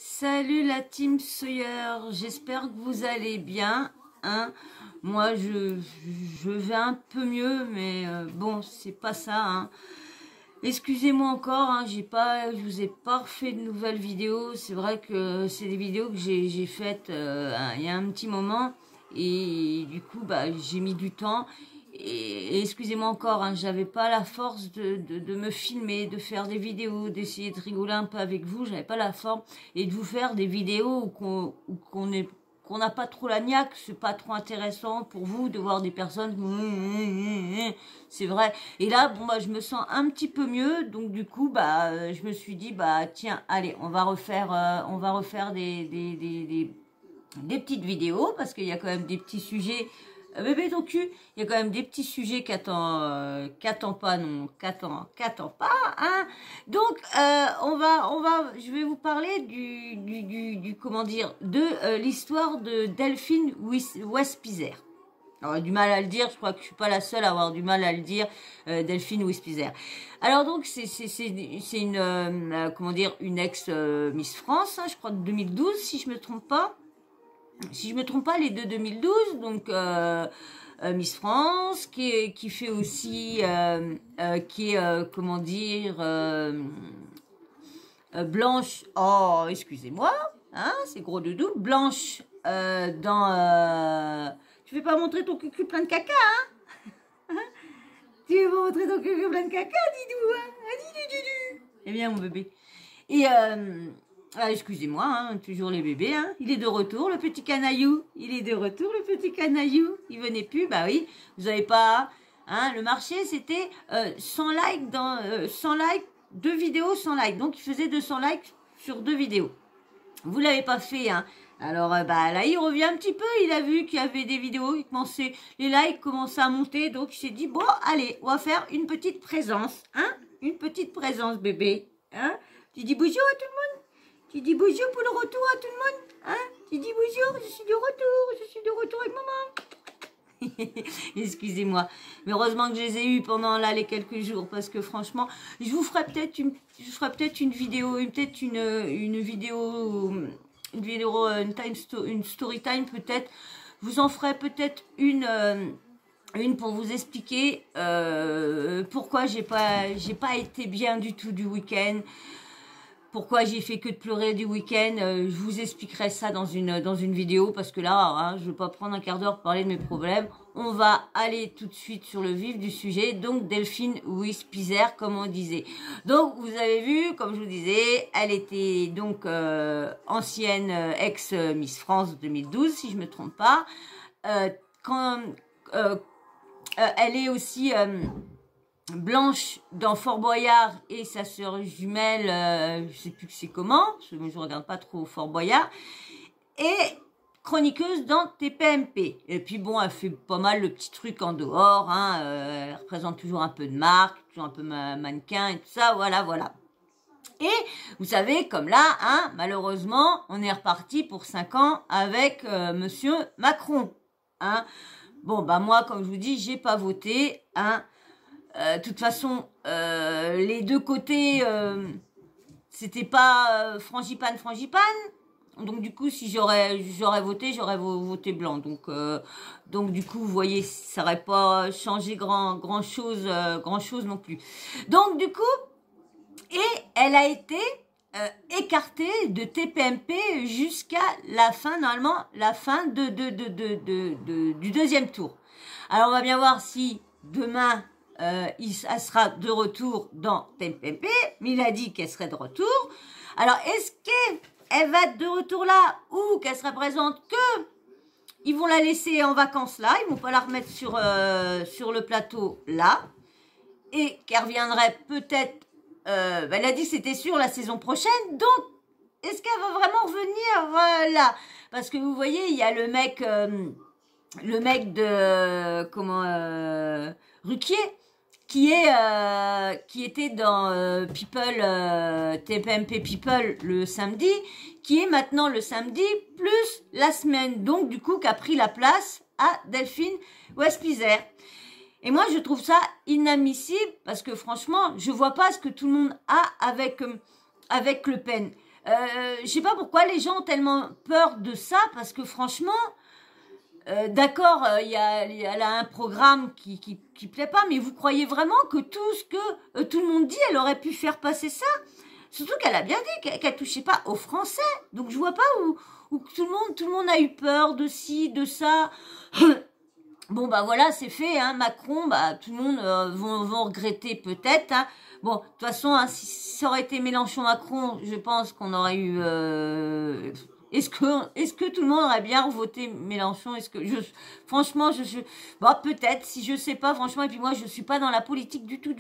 Salut la team Sawyer, j'espère que vous allez bien. Hein. Moi je vais un peu mieux, mais bon, c'est pas ça. Hein. Excusez-moi encore, hein, je vous ai pas refait de nouvelles vidéos. C'est vrai que c'est des vidéos que j'ai faites il y a un petit moment. Et du coup, bah, j'ai mis du temps. Et excusez-moi encore, hein, j'avais pas la force de me filmer, de faire des vidéos, d'essayer de rigoler un peu avec vous. J'avais pas la forme. Et de vous faire des vidéos où qu'on n'a pas trop la niaque, c'est pas trop intéressant pour vous de voir des personnes. C'est vrai. Et là, bon bah je me sens un petit peu mieux, donc du coup bah je me suis dit bah tiens, allez, on va refaire des petites vidéos parce qu'il y a quand même des petits sujets. Bébé ton cul, il y a quand même des petits sujets qu'attend pas, non, qu'attend pas, hein. Donc, je vais vous parler comment dire, de l'histoire de Delphine Westpizer. Alors, du mal à le dire, je crois que je suis pas la seule à avoir du mal à le dire, Delphine Westpizer. Alors donc, c'est une, comment dire, une ex Miss France, hein, je crois de 2012, si je me trompe pas. Si je me trompe pas, les deux 2012, donc Miss France, qui fait aussi, qui est, comment dire, Blanche, oh, excusez-moi, hein, c'est gros doudou, Blanche tu veux pas montrer ton cul plein de caca, hein? Tu veux pas montrer ton cul plein de caca, dis-nous, hein? Dis-du. Eh bien, mon bébé. Et... excusez-moi, hein, toujours les bébés, hein. Il est de retour, le petit canaillou. Il est de retour, le petit canaillou. Il venait plus, bah oui. Vous avez pas, hein, le marché, c'était 100 likes 2 vidéos 100 likes. Donc, il faisait 200 likes sur 2 vidéos. Vous l'avez pas fait, hein. Alors, bah là, il revient un petit peu. Il a vu qu'il y avait des vidéos, les likes commençaient à monter. Donc, il s'est dit, bon, allez, on va faire une petite présence, hein. Une petite présence, bébé, hein. Tu dis bonjour à tout le monde. Tu dis bonjour pour le retour à tout le monde, hein? Tu dis bonjour, je suis de retour avec maman. Excusez-moi, mais heureusement que je les ai eus pendant là les quelques jours, parce que franchement, je ferai peut-être une vidéo, une story time peut-être. Je vous en ferai peut-être une pour vous expliquer pourquoi j'ai pas été bien du tout du week-end. Pourquoi j'ai fait que de pleurer du week-end, je vous expliquerai ça dans une vidéo, parce que là, hein, je ne veux pas prendre un quart d'heure pour parler de mes problèmes. On va aller tout de suite sur le vif du sujet. Donc, Delphine Westpizer, comme on disait. Donc, vous avez vu, comme je vous disais, elle était donc ancienne ex-Miss France 2012, si je ne me trompe pas. Elle est aussi... Blanche dans Fort Boyard et sa sœur jumelle, je sais plus que c'est comment, parce que je regarde pas trop Fort Boyard, et chroniqueuse dans TPMP. Et puis bon, elle fait pas mal le petit truc en dehors, hein, elle représente toujours un peu de marque, toujours un peu mannequin et tout ça, voilà. Et vous savez, comme là, hein, malheureusement, on est reparti pour 5 ans avec Monsieur Macron. Hein. Bon, bah moi, comme je vous dis, j'ai pas voté, hein. De toute façon, les deux côtés, c'était pas frangipane. Donc du coup, si j'aurais voté, j'aurais voté blanc. Donc du coup, vous voyez, ça n'aurait pas changé grand chose non plus. Donc du coup, et elle a été écartée de TPMP jusqu'à la fin, normalement, la fin du deuxième tour. Alors on va bien voir si demain elle sera de retour dans TPMP, mais il a dit qu'elle serait de retour. Alors, est-ce qu'elle va être de retour là, ou qu'elle sera présente que ils vont la laisser en vacances là, ils vont pas la remettre sur le plateau là, et qu'elle reviendrait peut-être, elle a dit que c'était sûr la saison prochaine, donc est-ce qu'elle va vraiment revenir là? Parce que vous voyez, il y a le mec de Ruquier, qui était dans People, TPMP People le samedi, qui est maintenant le samedi plus la semaine, donc du coup qui a pris la place à Delphine Westpizer. Et moi je trouve ça inadmissible, parce que franchement je vois pas ce que tout le monde a avec Le Pen. Je sais pas pourquoi les gens ont tellement peur de ça, parce que franchement, d'accord, elle a un programme qui plaît pas, mais vous croyez vraiment que tout ce que tout le monde dit, elle aurait pu faire passer ça? Surtout qu'elle a bien dit qu'elle touchait pas aux Français. Donc je vois pas où tout le monde a eu peur de ci, de ça. Bon bah voilà, c'est fait, hein. Macron, bah tout le monde vont regretter peut-être, hein. Bon, de toute façon, hein, si ça aurait été Mélenchon-Macron, je pense qu'on aurait eu. Est-ce que tout le monde aurait bien voté Mélenchon? Franchement, bah peut-être, si je sais pas, franchement. Et puis moi, je suis pas dans la politique du tout,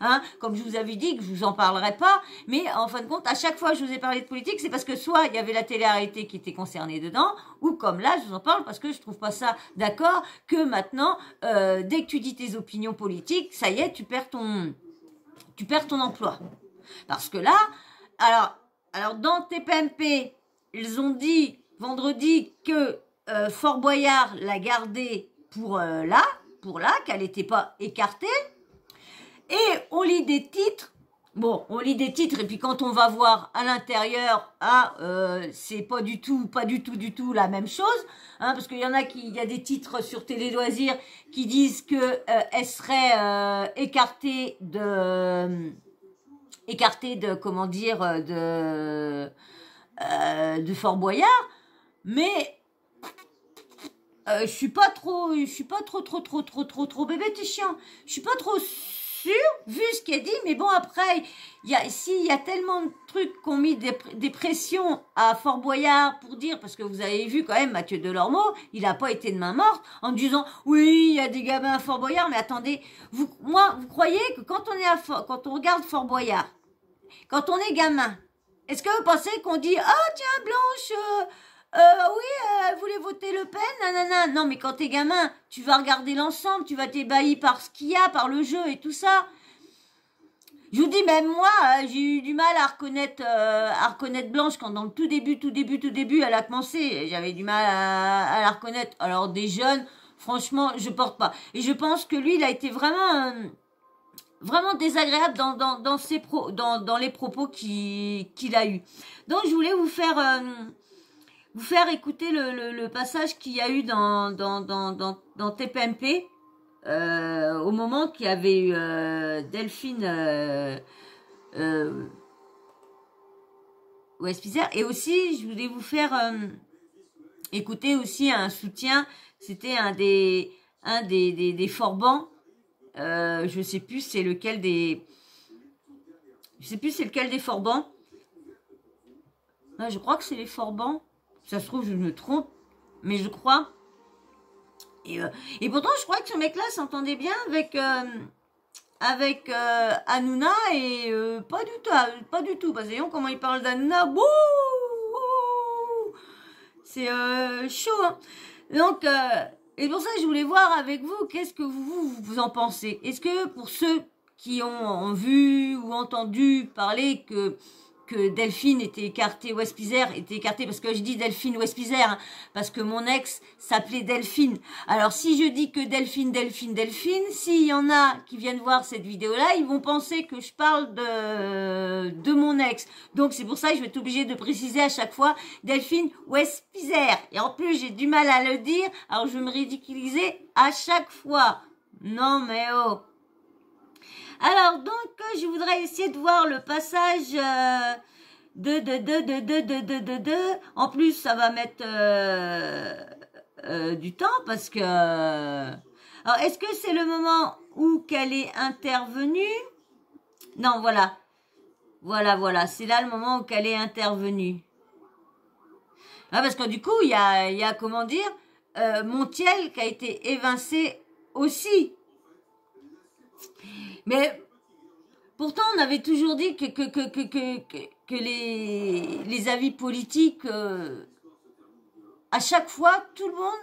hein. Comme je vous avais dit que je vous en parlerai pas, mais en fin de compte, à chaque fois que je vous ai parlé de politique, c'est parce que soit il y avait la télé-réalité qui était concernée dedans, ou comme là, je vous en parle parce que je trouve pas ça d'accord que maintenant, dès que tu dis tes opinions politiques, ça y est, tu perds ton emploi. Parce que là, alors dans TPMP, ils ont dit vendredi que Fort Boyard l'a gardé pour là, qu'elle n'était pas écartée. Et on lit des titres. Bon, on lit des titres et puis quand on va voir à l'intérieur, c'est pas du tout la même chose, hein, parce qu'il y a des titres sur Télé Loisirs qui disent que elle serait écartée de comment dire de Fort Boyard, mais je suis pas trop bébé t'es chiant, je suis pas trop sûre vu ce qu'elle dit, mais bon après il y a tellement de trucs qui ont mis des pressions à Fort Boyard pour dire, parce que vous avez vu quand même Mathieu Delormeau, il a pas été de main morte en disant oui il y a des gamins à Fort Boyard, mais attendez, vous croyez que quand on regarde Fort Boyard, quand on est gamin, est-ce que vous pensez qu'on dit « Oh, tiens, Blanche, oui, elle voulait voter Le Pen, nanana ». Non, mais quand t'es gamin, tu vas regarder l'ensemble, tu vas t'ébahir par ce qu'il y a, par le jeu et tout ça. Je vous dis, même moi, j'ai eu du mal à reconnaître Blanche quand dans le tout début, elle a commencé. J'avais du mal à la reconnaître. Alors, des jeunes, franchement, je porte pas. Et je pense que lui, il a été vraiment désagréable dans les propos qu'il a eu. Donc je voulais vous faire écouter le passage qu'il y a eu dans TPMP au moment qu'il y avait eu Delphine Westphizer, et aussi je voulais vous faire écouter aussi un soutien. C'était un des Forbans. Je sais plus c'est lequel des Forbans. Je crois que c'est les Forbans. Ça se trouve je me trompe, mais je crois. Et pourtant je crois que ce mec-là s'entendait bien avec Hanouna, et pas du tout. Parce que voyons comment il parle d'Hanouna. Bouh, c'est chaud, hein. Donc et pour ça, je voulais voir avec vous, qu'est-ce que vous en pensez. Est-ce que pour ceux qui ont vu ou entendu parler que Delphine était écartée, Westphizer était écartée, parce que je dis Delphine Westphizer, hein, parce que mon ex s'appelait Delphine. Alors si je dis que Delphine, s'il y en a qui viennent voir cette vidéo-là, ils vont penser que je parle de mon ex. Donc c'est pour ça que je vais être obligée de préciser à chaque fois Delphine Westphizer. Et en plus j'ai du mal à le dire, alors je vais me ridiculiser à chaque fois. Non mais oh. Alors donc je voudrais essayer de voir le passage en plus ça va mettre du temps parce que alors est-ce que c'est le moment où qu'elle est intervenue? Non, voilà, c'est là le moment où qu'elle est intervenue. Parce que du coup il y a comment dire Montiel qui a été évincé aussi. Mais pourtant, on avait toujours dit que les avis politiques, à chaque fois, tout le monde,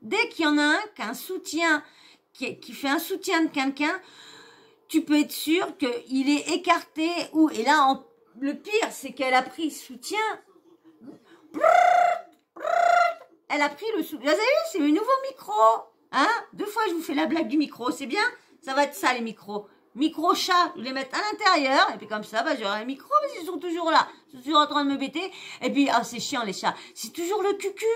dès qu'il y en a un qui a un soutien, qui fait un soutien de quelqu'un, tu peux être sûr qu'il est écarté. Et là, le pire, c'est qu'elle a pris soutien. Elle a pris le soutien. Vous avez vu, c'est le nouveau micro. Hein, 2 fois, je vous fais la blague du micro, c'est bien? Ça va être ça, les micros. micro-chat, je vais les mettre à l'intérieur, et puis comme ça, bah, j'aurai un micro, parce qu'ils sont toujours là, ils sont toujours en train de me bêter, et puis, ah, c'est chiant les chats, c'est toujours le cucu,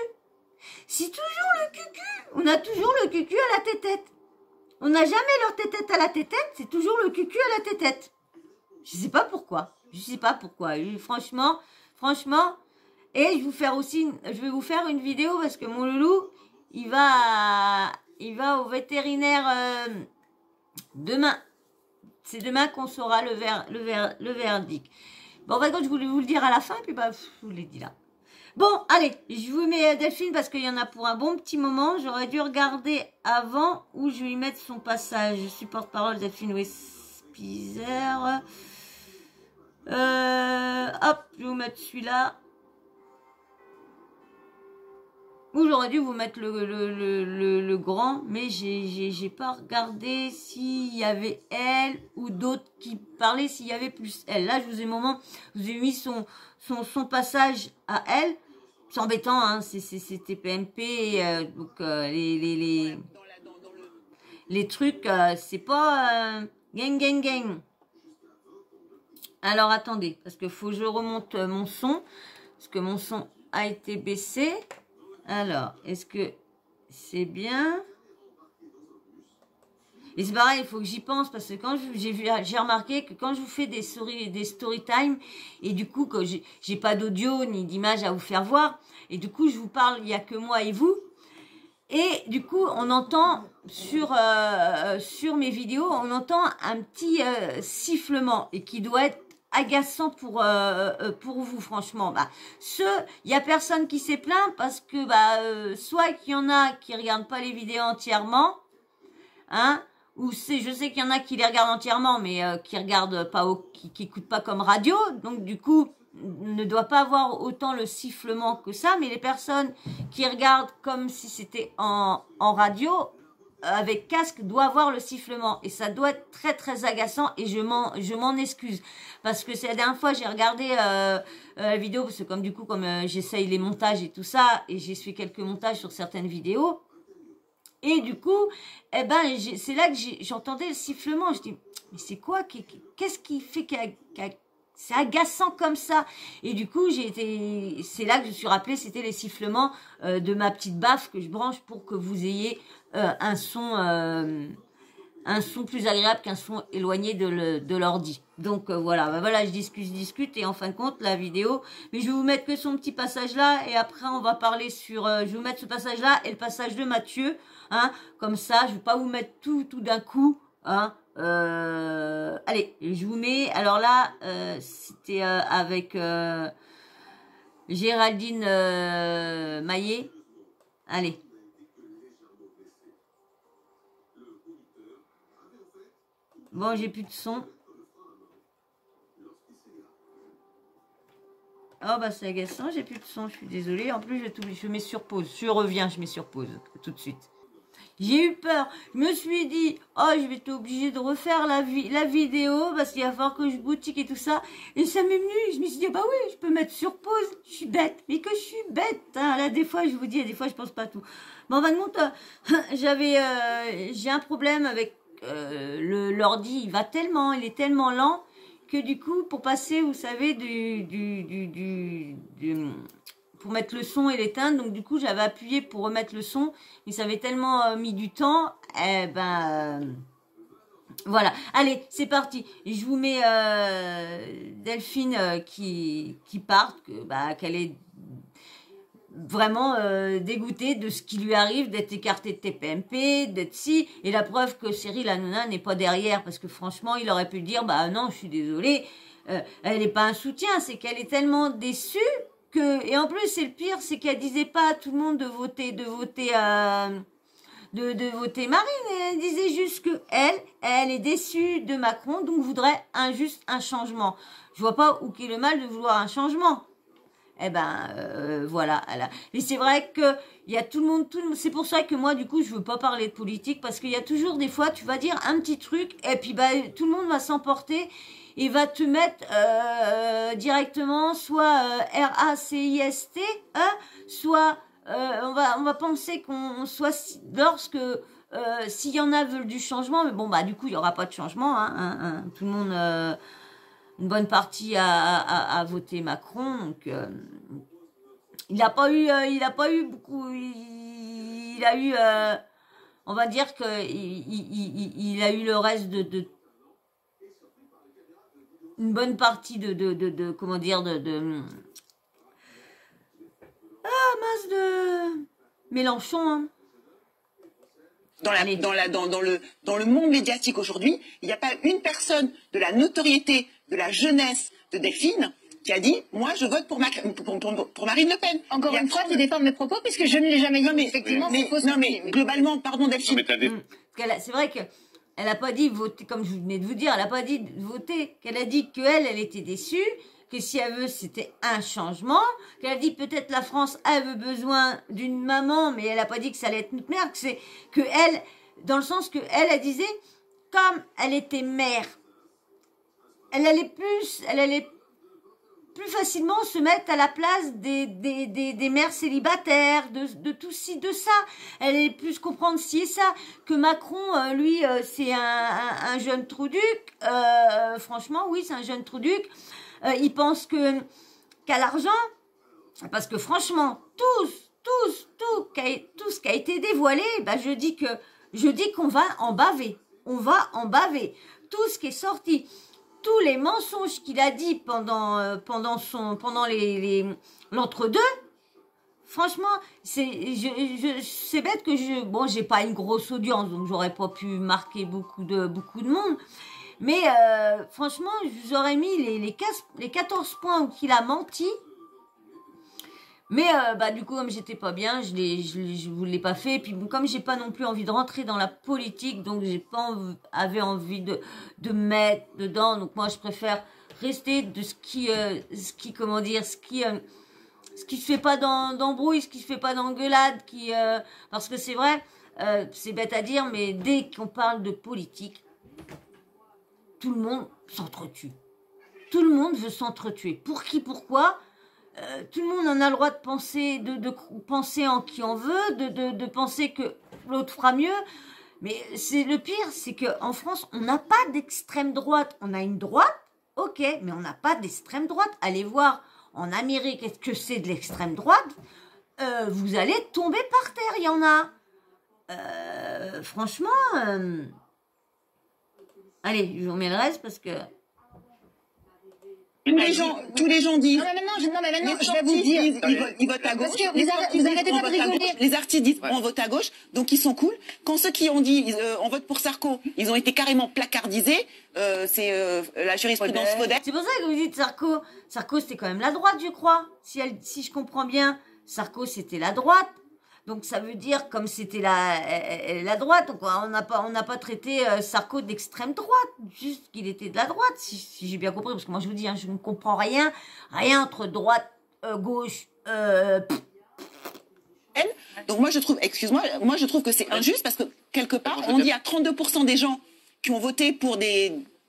c'est toujours le cucu, on a toujours le cucu à la tétette, on n'a jamais leur tétette à la tétette, c'est toujours le cucu à la tétette, je sais pas pourquoi, et franchement, et je vais vous faire une vidéo, parce que mon loulou, il va au vétérinaire demain. C'est demain qu'on saura le verdict. Bon, bah, je voulais vous le dire à la fin, puis bah, je vous l'ai dit là. Bon, allez, je vous mets Delphine parce qu'il y en a pour un bon petit moment. J'aurais dû regarder avant où je vais lui mettre son passage. Je suis porte-parole Delphine Wespizer. Hop, je vais vous mettre celui-là. Ou j'aurais dû vous mettre le grand, mais j'ai pas regardé s'il y avait elle ou d'autres qui parlaient, s'il y avait plus elle. Là, je vous ai mis son passage à elle. C'est embêtant, hein, c'était PMP, donc les trucs, c'est pas gang. Alors attendez, parce que faut que je remonte mon son, parce que mon son a été baissé. Alors, est-ce que c'est bien? Et c'est pareil, il faut que j'y pense parce que quand j'ai remarqué que quand je vous fais des story time et du coup que j'ai pas d'audio ni d'image à vous faire voir et du coup je vous parle, il y a que moi et vous et du coup on entend sur mes vidéos, on entend un petit sifflement et qui doit être agaçant pour vous franchement. Bah il y a personne qui s'est plaint parce que soit qu'il y en a qui regardent pas les vidéos entièrement, hein, ou je sais qu'il y en a qui les regardent entièrement mais qui regardent pas qui écoutent pas comme radio, donc du coup ne doit pas avoir autant le sifflement que ça, mais les personnes qui regardent comme si c'était en radio avec casque doit avoir le sifflement et ça doit être très très agaçant et je m'en excuse parce que c'est la dernière fois j'ai regardé la vidéo parce que comme j'essaye les montages et tout ça et j'ai fait quelques montages sur certaines vidéos et du coup c'est là que j'entendais le sifflement, je dis mais c'est quoi, qu'est-ce qui fait c'est agaçant comme ça et du coup c'est là que je suis rappelée, c'était les sifflements de ma petite baffe que je branche pour que vous ayez un son plus agréable qu'un son éloigné de l'ordi. Donc voilà, voilà, je discute et en fin de compte la vidéo, mais je vais vous mettre que son petit passage là et après on va parler sur, je vais vous mettre ce passage là et le passage de Mathieu, hein, comme ça, je vais pas vous mettre tout d'un coup, hein. Allez, je vous mets, alors là, c'était avec Géraldine Maillet, allez. Bon, j'ai plus de son. Oh bah c'est agaçant, j'ai plus de son, je suis désolée. En plus, je mets sur pause. Je reviens, je mets sur pause tout de suite. J'ai eu peur. Je me suis dit, oh, je vais être obligée de refaire la vidéo parce qu'il va falloir que je boutique et tout ça. Et ça m'est venu. Je me suis dit, bah oui, je peux mettre sur pause. Je suis bête. Mais que je suis bête. Hein. Là, des fois, je vous dis, des fois, je pense pas à tout. Bon, en fin de compte, j'ai un problème avec l'ordi. Il est tellement lent que du coup, pour passer, vous savez, pour mettre le son et l'éteindre, donc du coup j'avais appuyé pour remettre le son, mais ça avait tellement mis du temps, voilà, allez, c'est parti, je vous mets Delphine qui part, qu'elle est vraiment dégoûtée de ce qui lui arrive, d'être écartée de TPMP, d'être si, et la preuve que Cyril Hanouna n'est pas derrière, parce que franchement il aurait pu dire, non, je suis désolée, elle n'est pas un soutien, c'est qu'elle est tellement déçue, et en plus c'est le pire, c'est qu'elle disait pas à tout le monde de voter Marine, elle disait juste que elle est déçue de Macron, donc voudrait juste un changement. Je vois pas où qu'est le mal de vouloir un changement. Voilà. Mais c'est vrai que il y a tout le monde, c'est pour ça que moi du coup je veux pas parler de politique parce qu'il y a toujours des fois tu vas dire un petit truc et puis tout le monde va s'emporter. Il va te mettre directement soit RACIST, soit on va penser qu'on soit lorsque s'il y en a veulent du changement, mais bon, bah du coup, il n'y aura pas de changement. Tout le monde, une bonne partie a voté Macron. Donc, il n'a pas eu beaucoup. Il a eu, on va dire que il a eu le reste de une bonne partie de comment dire mince de Mélenchon. Hein. Dans le monde médiatique aujourd'hui, il n'y a pas une personne de la notoriété, de la jeunesse de Delphine qui a dit « Moi, je vote pour Marine Le Pen ». Encore une fois, tu défends mes propos puisque je ne l'ai jamais dit. Non, mais, effectivement, globalement, pardon Delphine. C'est vrai qu'elle n'a pas dit voter, comme je venais de vous dire, elle n'a pas dit voter, qu'elle a dit qu'elle était déçue, que si elle veut, c'était un changement, qu'elle a dit peut-être la France avait besoin d'une maman, mais elle n'a pas dit que ça allait être notre mère, que elle, dans le sens que elle disait, comme elle était mère, elle allait plus facilement se mettre à la place des mères célibataires, de tout ci, de ça. Elle allait plus comprendre ci et ça. Que Macron, lui, c'est un jeune trouduc. Franchement, oui, c'est un jeune trouduc. Il pense qu'à l'argent, parce que franchement, tout ce qui a été dévoilé, bah, je dis qu'on va en baver. On va en baver. Tout ce qui est sorti, tous les mensonges qu'il a dit pendant l'entre-deux, franchement, c'est bête que j'ai pas une grosse audience, donc j'aurais pas pu marquer beaucoup de monde. Mais franchement, je vous aurais mis les 14 points où qu'il a menti. Mais bah du coup, comme j'étais pas bien, je vous l'ai pas fait. Et puis bon, comme j'ai pas non plus envie de rentrer dans la politique, donc j'ai pas envie de mettre dedans. Donc moi, je préfère rester de ce qui se fait pas d'embrouille, ce qui se fait pas d'engueulade, parce que c'est vrai, c'est bête à dire, mais dès qu'on parle de politique, tout le monde s'entretue. Tout le monde veut s'entretuer. Pour qui, pourquoi? Tout le monde en a le droit de penser, de penser en qui on veut, de penser que l'autre fera mieux. Mais c'est le pire, c'est qu'en France, on n'a pas d'extrême droite. On a une droite, ok, mais on n'a pas d'extrême droite. Allez voir en Amérique, qu'est-ce que c'est de l'extrême droite? Vous allez tomber par terre, il y en a. Franchement, allez, je vous remets le reste parce que... Tous les gens disent. Non, mais maintenant, je vais vous dire. Ils votent à gauche. Parce que vous arrêtez pas de rigoler. Les artistes disent on vote à gauche, donc ils sont cool. Quand ceux qui ont dit on vote pour Sarko, ils ont été carrément placardisés. C'est la jurisprudence Faudet. C'est pour ça que vous dites Sarko. Sarko, c'était quand même la droite, je crois. Si je comprends bien, Sarko, c'était la droite. Donc ça veut dire, comme c'était la droite, donc on n'a pas traité Sarko d'extrême droite, juste qu'il était de la droite, si j'ai bien compris, parce que moi je vous dis, je ne comprends rien entre droite, gauche, Donc moi je trouve que c'est injuste parce que quelque part on dit à 32% des gens qui ont voté pour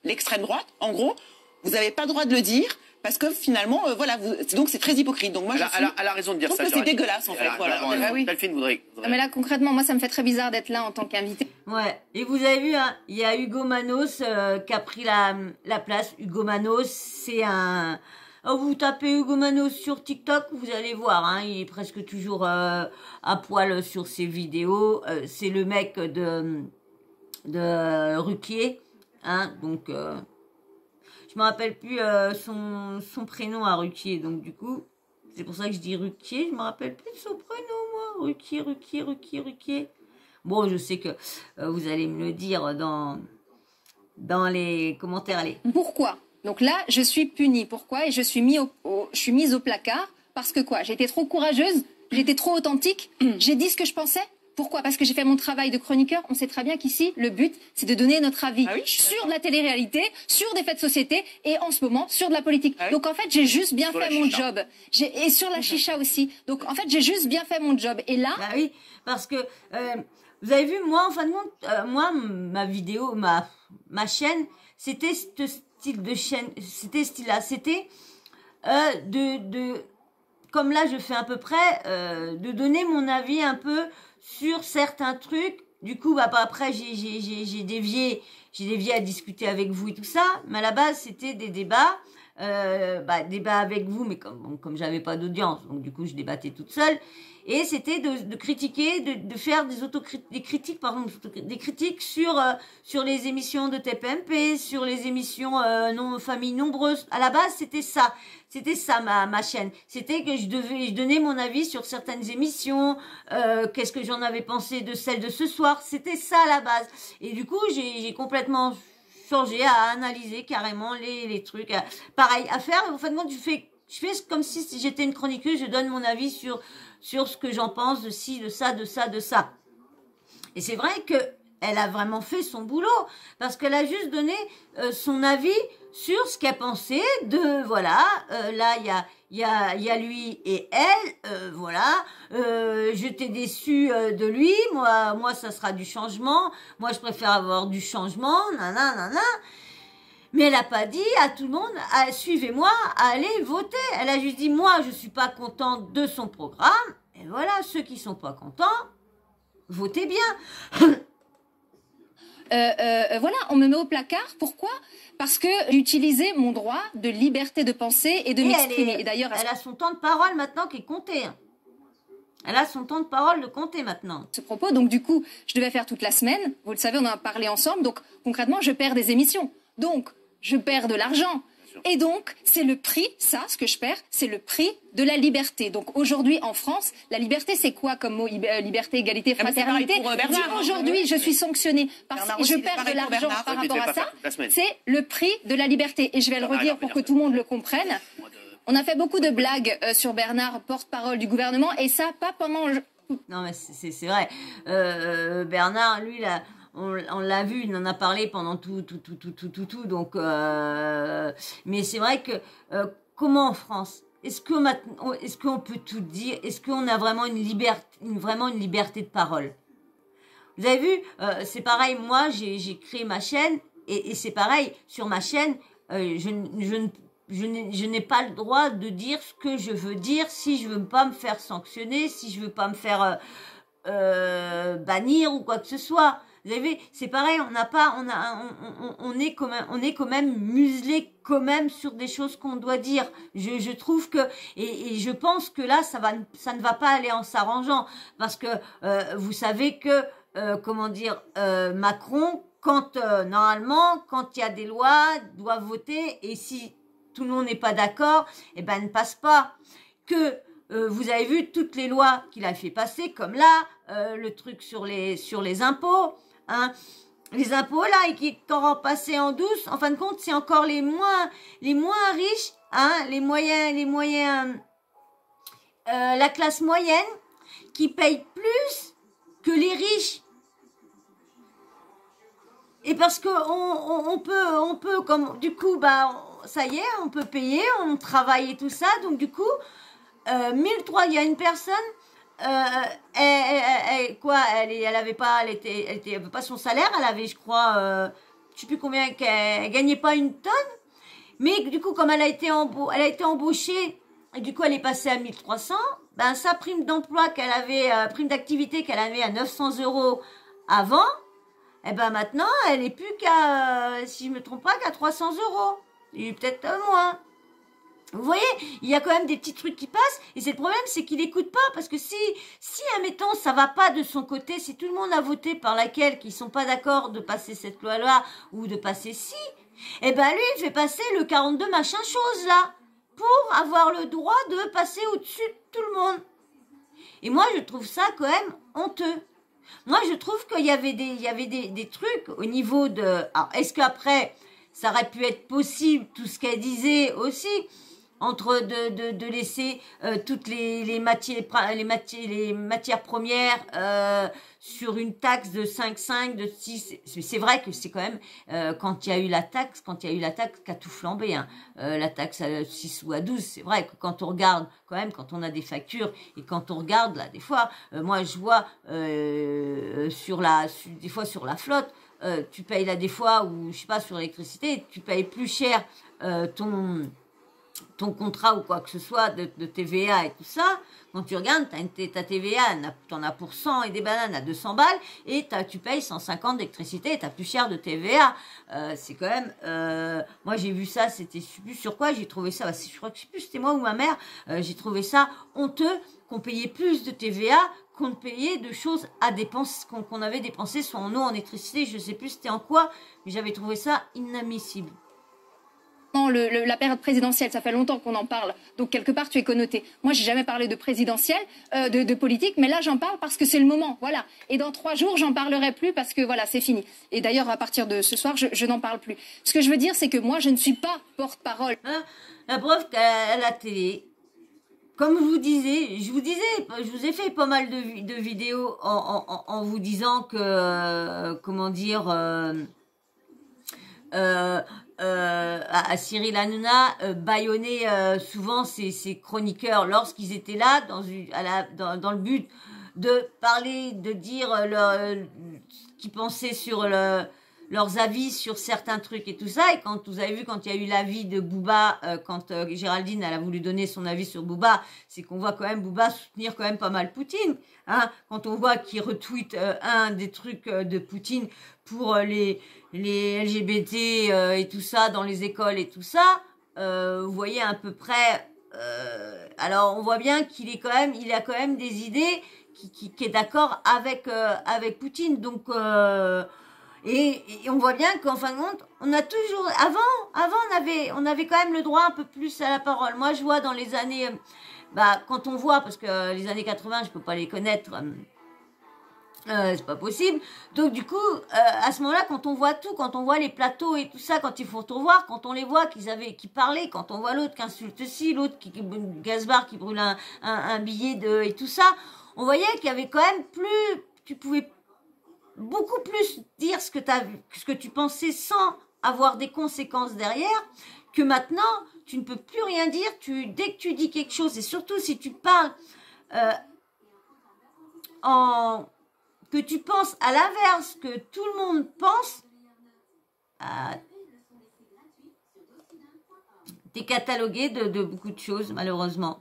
l'extrême droite, en gros, vous n'avez pas le droit de le dire. Parce que finalement, donc c'est très hypocrite. Donc moi, elle a raison de dire ça. Je trouve que c'est dégueulasse en fait. Oui. Delphine voudrait. Non, mais là, concrètement, moi, ça me fait très bizarre d'être là en tant qu'invité. Ouais. Et vous avez vu, il y a Hugo Manos qui a pris la place. Hugo Manos, c'est un... Oh, vous tapez Hugo Manos sur TikTok, vous allez voir, il est presque toujours à poil sur ses vidéos. C'est le mec de Ruquier, donc... Je me rappelle plus son prénom à Ruquier, donc du coup, c'est pour ça que je dis Ruquier, je me rappelle plus de son prénom, moi. Ruquier. Bon, je sais que vous allez me le dire dans les commentaires, allez. Pourquoi? Donc là, je suis punie. Pourquoi? Et je suis mise au placard. Parce que quoi? J'ai été trop courageuse, j'étais trop authentique, j'ai dit ce que je pensais. Pourquoi? Parce que j'ai fait mon travail de chroniqueur. On sait très bien qu'ici, le but, c'est de donner notre avis sur de la télé-réalité, sur des faits de société et en ce moment, sur de la politique. Donc en fait, j'ai juste bien fait mon job. Et sur la chicha aussi. Donc en fait, j'ai juste bien fait mon job. Et là... Bah oui, parce que vous avez vu, moi, en fin de compte, moi, ma vidéo, ma chaîne, c'était ce style de chaîne, c'était ce style-là. C'était comme là, je fais à peu près, de donner mon avis un peu sur certains trucs Du coup, bah, après, j'ai dévié à discuter avec vous et tout ça. Mais à la base, c'était des débats. Débat avec vous, mais comme j'avais pas d'audience, donc du coup, je débattais toute seule. Et c'était de critiquer, de faire des critiques, pardon, des critiques sur les émissions de TPMP, sur les émissions familles nombreuses. À la base, c'était ça ma chaîne. C'était que je donnais mon avis sur certaines émissions, qu'est-ce que j'en avais pensé de celle de ce soir. C'était ça à la base. Et du coup, j'ai complètement changé à analyser carrément les trucs. Pareil, à faire. En fait, je fais comme si j'étais une chroniqueuse, je donne mon avis sur ce que j'en pense de ci, de ça, de ça, de ça. Et c'est vrai que elle a vraiment fait son boulot parce qu'elle a juste donné son avis sur ce qu'elle pensait de voilà. Là, il y a lui et elle. Voilà. J'étais déçue de lui. Moi, ça sera du changement. Moi, je préfère avoir du changement. Nanana. Mais elle a pas dit à tout le monde, suivez-moi, allez voter. Elle a juste dit, moi, je suis pas contente de son programme. Et voilà, ceux qui sont pas contents, votez bien. Voilà, on me met au placard. Pourquoi? Parce que j'utilisais mon droit de liberté de penser et de m'exprimer. Et d'ailleurs, elle a son temps de parole maintenant qui est compté. Elle a son temps de parole de compter maintenant. Ce propos, donc du coup, je devais faire toute la semaine. Vous le savez, on en a parlé ensemble. Donc concrètement, je perds des émissions. Donc, je perds de l'argent. Et donc, c'est le prix, ça, ce que je perds, c'est le prix de la liberté. Donc aujourd'hui, en France, la liberté, c'est quoi comme mot? Liberté, égalité, fraternité. Aujourd'hui, je suis sanctionnée parce que je perds de l'argent par rapport à ça. C'est le prix de la liberté. Et je vais le redire pour que tout le monde le comprenne. On a fait beaucoup de blagues sur Bernard, porte-parole du gouvernement, et ça, pas pendant... Non, mais c'est vrai. Bernard, lui, là... On l'a vu, il en a parlé pendant tout. Donc, mais c'est vrai que comment en France, est-ce qu'on peut tout dire? Est-ce qu'on a vraiment une liberté de parole? Vous avez vu, c'est pareil. Moi, j'ai créé ma chaîne et c'est pareil sur ma chaîne. Je n'ai pas le droit de dire ce que je veux dire si je veux pas me faire sanctionner, si je veux pas me faire bannir ou quoi que ce soit. Vous avez vu, c'est pareil, on est quand même muselé quand même sur des choses qu'on doit dire. Je trouve que et je pense que là ça ne va pas aller en s'arrangeant parce que vous savez que Macron normalement quand il y a des lois doit voter et si tout le monde n'est pas d'accord, eh ben ne passe pas. Que vous avez vu toutes les lois qu'il a fait passer, comme là, le truc sur les impôts, hein, les impôts là, et qui est encore passé en douce. En fin de compte, c'est encore les moins riches, hein, les moyens, la classe moyenne qui paye plus que les riches. Et parce que on peut comme du coup ça y est, on peut payer, on travaille et tout ça, donc du coup 1003, il y a une personne elle avait pas son salaire, elle avait je crois je sais plus combien, elle gagnait pas une tonne, mais du coup comme elle a été embauchée et du coup elle est passée à 1300, sa prime d'emploi qu'elle avait prime d'activité qu'elle avait à 900 € avant, et maintenant elle est plus qu'à si je me trompe pas qu'à 300 €, et peut-être moins. Vous voyez, il y a quand même des petits trucs qui passent, et c'est le problème, c'est qu'il écoute pas, parce que si, admettons, ça va pas de son côté, si tout le monde a voté par laquelle, qu'ils sont pas d'accord de passer cette loi-là, ou de passer ci, lui, il fait passer le 42 machin chose, là, pour avoir le droit de passer au-dessus de tout le monde. Et moi, je trouve ça quand même honteux. Moi, je trouve qu'il y avait des trucs au niveau de... Alors, est-ce qu'après, ça aurait pu être possible, tout ce qu'elle disait aussi, entre de laisser toutes les matières premières sur une taxe de 5,5, de 6. C'est vrai que c'est quand même quand il y a eu la taxe qu'a tout flambé, hein. La taxe à 6 ou à 12, c'est vrai que quand on regarde quand même, quand on a des factures et quand on regarde là des fois, moi je vois des fois sur la flotte, tu payes là des fois ou je sais pas sur l'électricité, tu payes plus cher ton contrat ou quoi que ce soit de TVA et tout ça, quand tu regardes, ta TVA, t'en as pour 100 et des bananes à 200 balles, et tu payes 150 d'électricité, et t'as plus cher de TVA. C'est quand même... moi, j'ai vu ça, c'était, je sais plus sur quoi, j'ai trouvé ça, je crois que je sais plus, c'était moi ou ma mère, j'ai trouvé ça honteux qu'on payait plus de TVA qu'on ne payait de choses à dépenser, qu'on avait dépensé soit en eau, en électricité, je sais plus c'était en quoi, mais j'avais trouvé ça inadmissible. La période présidentielle, ça fait longtemps qu'on en parle, donc quelque part tu es connoté. Moi, j'ai jamais parlé de présidentielle, de politique, mais là j'en parle parce que c'est le moment, voilà. Et dans 3 jours, j'en parlerai plus parce que voilà, c'est fini. Et d'ailleurs, à partir de ce soir, je n'en parle plus. Ce que je veux dire, c'est que moi, je ne suis pas porte-parole. Hein, la preuve qu'à la télé, comme je vous ai fait pas mal de vidéos en vous disant que, comment dire, à Cyril Hanouna bâillonnait souvent ses chroniqueurs lorsqu'ils étaient là dans le but de parler, de dire ce qu'ils pensaient sur leurs avis sur certains trucs et tout ça. Et quand vous avez vu, quand il y a eu l'avis de Booba, quand Géraldine elle a voulu donner son avis sur Booba, c'est qu'on voit quand même Booba soutenir quand même pas mal Poutine. Hein, quand on voit qu'il retweet un des trucs de Poutine pour les LGBT et tout ça dans les écoles et tout ça, vous voyez à peu près. Alors on voit bien qu'il est quand même, il a quand même des idées qui est d'accord avec Poutine. Donc et on voit bien qu'en fin de compte, on a toujours avant on avait quand même le droit un peu plus à la parole. Moi je vois dans les années quand on voit, parce que les années 80 je peux pas les connaître, c'est pas possible. Donc du coup, à ce moment-là, quand on voit tout, quand on voit les plateaux et tout ça, quand il faut tout revoir, quand on les voit qui parlaient, quand on voit l'autre qui insulte ci, l'autre qui Gazbar qui brûle un billet et tout ça, on voyait qu'il y avait quand même plus, tu pouvais beaucoup plus dire ce que tu pensais sans avoir des conséquences derrière, que maintenant tu ne peux plus rien dire. Dès que tu dis quelque chose, et surtout si tu parles que tu penses à l'inverse que tout le monde pense, t'es catalogué de beaucoup de choses, malheureusement.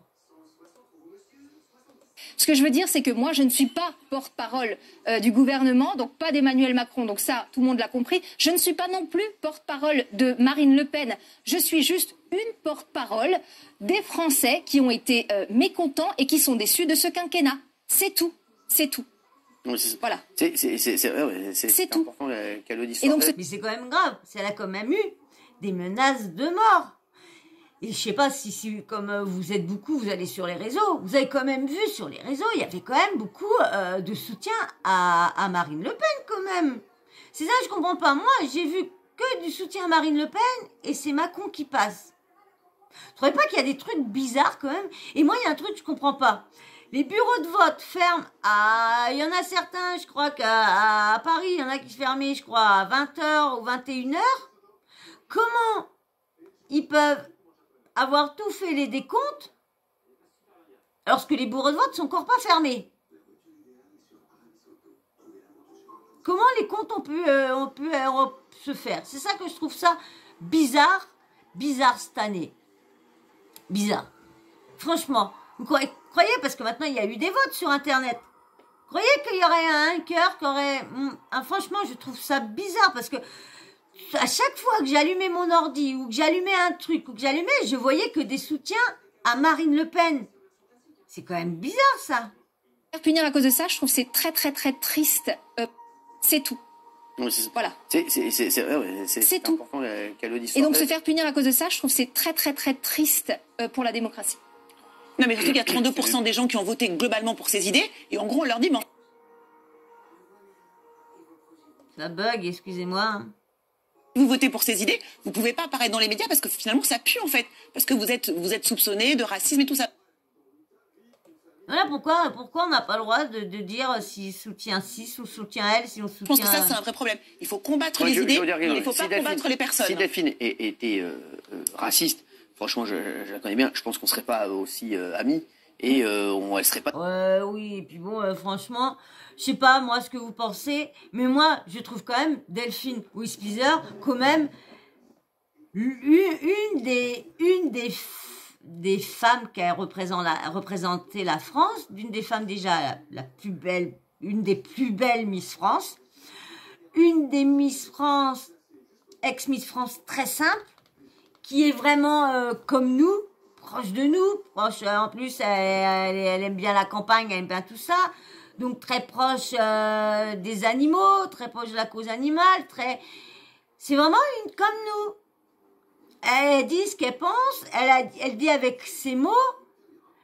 Ce que je veux dire, c'est que moi, je ne suis pas porte-parole du gouvernement, donc pas d'Emmanuel Macron, donc ça, tout le monde l'a compris. Je ne suis pas non plus porte-parole de Marine Le Pen. Je suis juste une porte-parole des Français qui ont été mécontents et qui sont déçus de ce quinquennat. C'est tout, c'est tout. Voilà. C'est tout. Important qu'elle le dise. Mais c'est quand même grave. Elle a quand même eu des menaces de mort. Et je sais pas si comme vous êtes beaucoup, vous allez sur les réseaux, vous avez quand même vu sur les réseaux, il y avait quand même beaucoup de soutien à Marine Le Pen quand même. C'est ça, je comprends pas. Moi, j'ai vu que du soutien à Marine Le Pen et c'est Macron qui passe. Vous trouvez pas qu'il y a des trucs bizarres quand même? Et moi, il y a un truc que je comprends pas. Les bureaux de vote ferment il y en a certains, je crois qu'à Paris, il y en a qui se ferment, je crois, à 20h ou 21h. Comment ils peuvent avoir tout fait les décomptes alors que les bureaux de vote sont encore pas fermés? Comment les comptes ont pu se faire? C'est ça que je trouve ça bizarre cette année. Bizarre. Franchement, vous croyez, parce que maintenant il y a eu des votes sur Internet. Vous croyez qu'il y aurait un hacker qui aurait... franchement, je trouve ça bizarre parce que à chaque fois que j'allumais mon ordi ou que j'allumais un truc ou que j'allumais, je voyais que des soutiens à Marine Le Pen. C'est quand même bizarre ça. Faire punir à cause de ça, je trouve que c'est très très très triste. C'est tout. Voilà. C'est tout. Important qu'elle le dise. Et donc se faire punir à cause de ça, je trouve que c'est très très très triste pour la démocratie. Non mais surtout qu'il y a 32% des gens qui ont voté globalement pour ces idées et en gros on leur dit bon. Ça bug, excusez-moi. Vous votez pour ces idées, vous pouvez pas apparaître dans les médias parce que finalement ça pue en fait, parce que vous êtes soupçonné de racisme et tout ça. Voilà pourquoi on n'a pas le droit de dire s'il soutient ci ou soutient elle, si on soutient... Je pense que ça c'est un vrai problème. Il faut combattre les idées, il ne faut pas combattre les personnes. Si Delphine était raciste, franchement je la connais bien, je pense qu'on serait pas aussi amis et elle serait pas... oui, et puis bon, franchement, je sais pas moi ce que vous pensez, mais moi je trouve quand même Delphine Wissplizer quand même des femmes qui a représenté la France, d'une des femmes déjà la plus belle, une des plus belles Miss France, une des Miss France, ex-Miss France très simple, qui est vraiment comme nous, proche de nous, proche, en plus elle aime bien la campagne, elle aime bien tout ça, donc très proche des animaux, très proche de la cause animale, c'est vraiment une comme nous. Elle dit ce qu'elle pense, elle dit avec ses mots,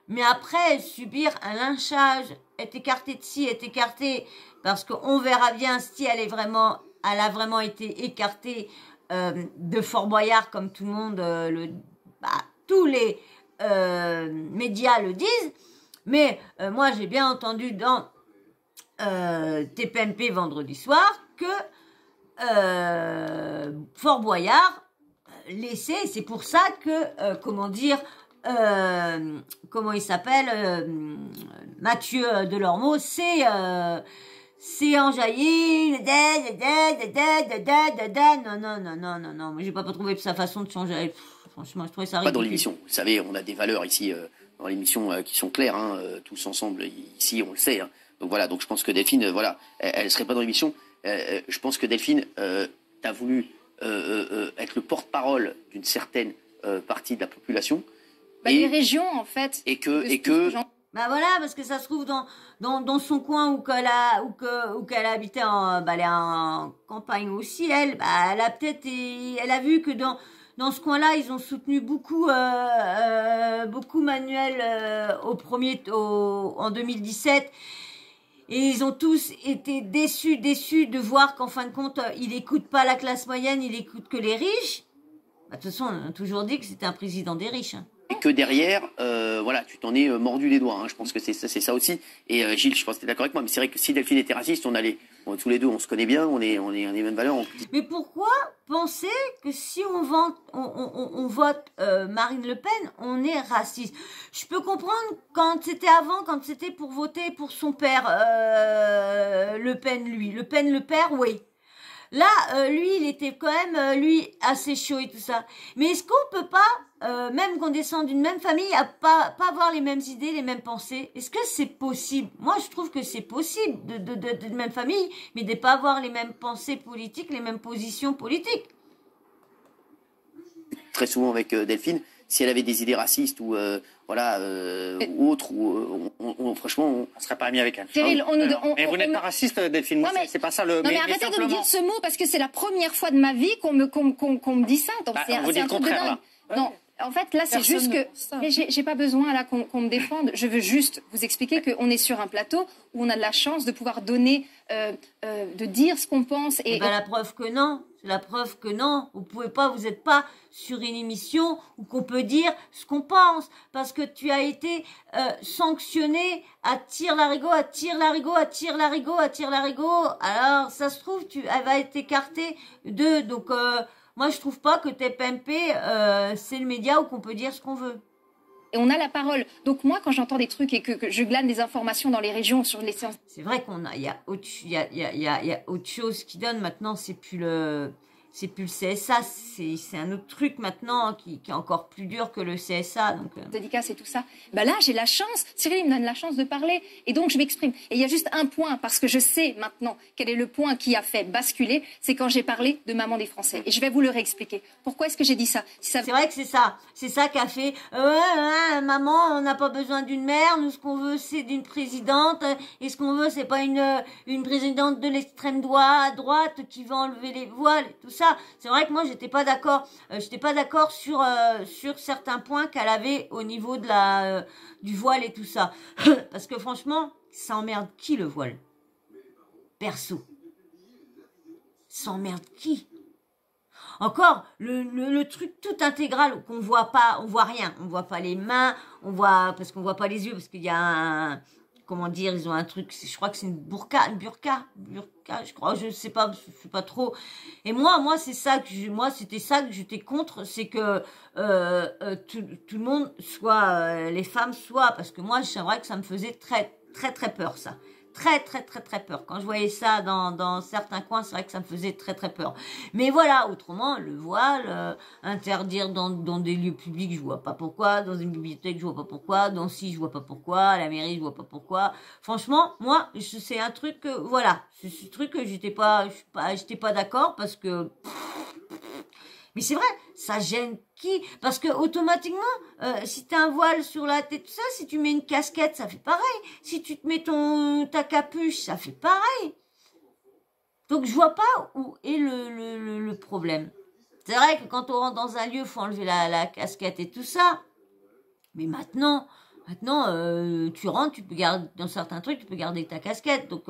mais après subir un lynchage, être écartée de ci, être écartée, parce qu'on verra bien si elle a vraiment été écartée de Fort Boyard, comme tout le monde tous les médias le disent. Mais moi, j'ai bien entendu dans TPMP vendredi soir que Fort Boyard laissé, c'est pour ça que comment il s'appelle, Mathieu Delormeau, c'est enjaillé, non, moi j'ai pas trouvé sa façon de changer. Franchement, je trouvais ça ridicule. Pas dans l'émission. Vous savez, on a des valeurs ici dans l'émission qui sont claires, hein, tous ensemble ici, on le sait. Hein. Donc voilà, donc je pense que Delphine, voilà, elle serait pas dans l'émission. Je pense que Delphine, t'as voulu être le porte-parole d'une certaine partie de la population. Les régions, en fait. Et que bah voilà, parce que ça se trouve dans son coin où qu'elle habitait elle est en campagne aussi, elle a peut-être, elle a vu que dans ce coin-là, ils ont soutenu beaucoup Manuel en 2017. Et ils ont tous été déçus de voir qu'en fin de compte, il écoute pas la classe moyenne, il écoute que les riches. Bah, de toute façon, on a toujours dit que c'était un président des riches. Hein. Et que derrière, voilà, tu t'en es mordu les doigts. Hein. Je pense que c'est ça aussi. Et Gilles, je pense que tu es d'accord avec moi. Mais c'est vrai que si Delphine était raciste, tous les deux, on se connaît bien, on est les mêmes valeurs. Mais pourquoi penser que si on vote Marine Le Pen, on est raciste? Je peux comprendre quand c'était pour voter pour son père, Le Pen, lui. Le Pen, le père, oui. Là, lui, il était quand même, assez chaud et tout ça. Mais est-ce qu'on peut pas, même qu'on descend d'une même famille, à pas avoir les mêmes idées, les mêmes pensées? Est-ce que c'est possible? Moi, je trouve que c'est possible de même famille, mais de pas avoir les mêmes pensées politiques, les mêmes positions politiques. Très souvent avec Delphine, si elle avait des idées racistes ou ou autres, franchement, on serait pas amis avec elle. Cyril, mais vous n'êtes pas raciste, Delphine. Moi, c'est pas ça le. Non, mais arrêtez de me dire ce mot parce que c'est la première fois de ma vie qu'on me dit ça. Donc vous dites le contraire là. Non. En fait, là, c'est juste que j'ai pas besoin là qu'on me défende. Je veux juste vous expliquer qu'on est sur un plateau où on a de la chance de pouvoir donner, de dire ce qu'on pense. Et la preuve que non. C'est la preuve que non. Vous n'êtes pas sur une émission où qu'on peut dire ce qu'on pense. Parce que tu as été sanctionné à tire-larigot. Alors, ça se trouve, elle va être écartée de... Donc, moi, je trouve pas que TPMP, c'est le média où qu'on peut dire ce qu'on veut. Et on a la parole. Donc moi, quand j'entends des trucs et que je glane des informations dans les régions sur les séances... C'est vrai il y a autre chose qui donne maintenant, c'est plus le CSA, c'est un autre truc maintenant qui est encore plus dur que le CSA. Donc dédicace et tout ça. Bah là, j'ai la chance. Cyril me donne la chance de parler et donc je m'exprime. Et il y a juste un point parce que je sais maintenant quel est le point qui a fait basculer, c'est quand j'ai parlé de Maman des Français. Et je vais vous le réexpliquer. Pourquoi est-ce que j'ai dit ça, C'est vrai que c'est ça qui a fait. Maman, on n'a pas besoin d'une mère. Nous, ce qu'on veut, c'est d'une présidente. Et ce qu'on veut, c'est pas une présidente de l'extrême droite qui va enlever les voiles et tout ça. C'est vrai que moi j'étais pas d'accord sur certains points qu'elle avait au niveau de du voile et tout ça. Parce que franchement, ça emmerde qui le voile? Perso. Ça emmerde qui? Encore le truc tout intégral qu'on voit pas, on voit rien, on voit pas les mains, parce qu'on voit pas les yeux parce qu'il y a comment dire, ils ont un truc, je crois que c'est une burqa, je crois, je sais pas trop. Et moi c'était ça que j'étais contre, c'est que tout le monde soit, les femmes soient, parce que moi c'est vrai que ça me faisait très très très peur ça, très très très très peur. Quand je voyais ça dans certains coins, c'est vrai que ça me faisait très très peur. Mais voilà, autrement, le voile, interdire dans des lieux publics, je vois pas pourquoi. Dans une bibliothèque, je vois pas pourquoi. Dans si, je vois pas pourquoi. À la mairie, je vois pas pourquoi. Franchement, moi, c'est un truc que, voilà, c'est ce truc que j'étais pas d'accord parce que... Mais c'est vrai, ça gêne qui? Parce que automatiquement, si t'as un voile sur la tête, tout ça, si tu mets une casquette, ça fait pareil. Si tu te mets ta capuche, ça fait pareil. Donc je vois pas où est le problème. C'est vrai que quand on rentre dans un lieu, faut enlever la casquette et tout ça. Mais maintenant, tu rentres, tu peux garder dans certains trucs, tu peux garder ta casquette. Donc